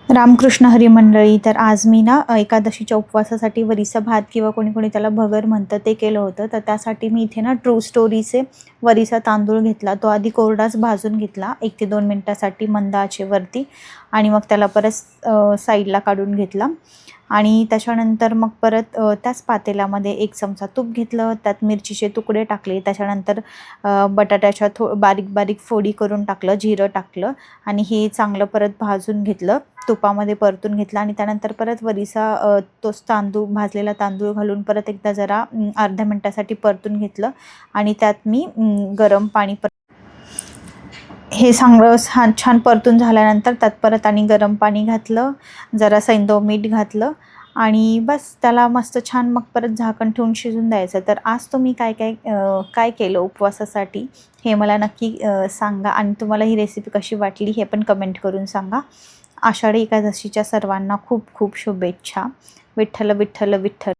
रामकृष्ण हरी मंडळी. तर आज मी ना एकादशीच्या उपवासासाठी वरीचा भात किंवा कोणी कोणी त्याला भगर म्हणतं ते केलं होतं. तर त्यासाठी मी इथे ना ट्रू स्टोरीचे वरीचा तांदूळ घेतला. तो आधी कोरडाच भाजून घेतला 1 ते 2 मिनटासाठी मंद आचेवरती आणि मग त्याला परत साईडला काढून घेतला. आणि त्याच्यानंतर मग परत त्याच पातेल्यामध्ये 1 चमचा तूप घेतलं, त्यात मिरचीचे तुकडे टाकले, त्याच्यानंतर बटाट्याच्या बारीक बारीक फोडी करून टाकलं, जिरं टाकलं आणि हे चांगलं परत भाजून घेतलं, तुपामध्ये परतून घेतला आणि त्यानंतर परत वरीचा तोच तांदूळ भाजलेला तांदूळ घालून परत एकदा जरा अर्ध्या मिनटासाठी परतून घेतलं आणि त्यात मी गरम पाणी हे चांगलं छान परतून झाल्यानंतर त्यात परत आणि गरम पाणी घातलं, जरा सैंधव मीठ घातलं आणि बस त्याला मस्त छान मग परत झाकण ठेवून शिजून द्यायचं. तर आज तुम्ही काय केलं उपवासासाठी हे मला नक्की सांगा आणि तुम्हाला ही रेसिपी कशी वाटली हे पण कमेंट करून सांगा. आषाढी एकादशीच्या सर्वांना खूप खूप शुभेच्छा. विठ्ठल विठ्ठल विठ्ठल.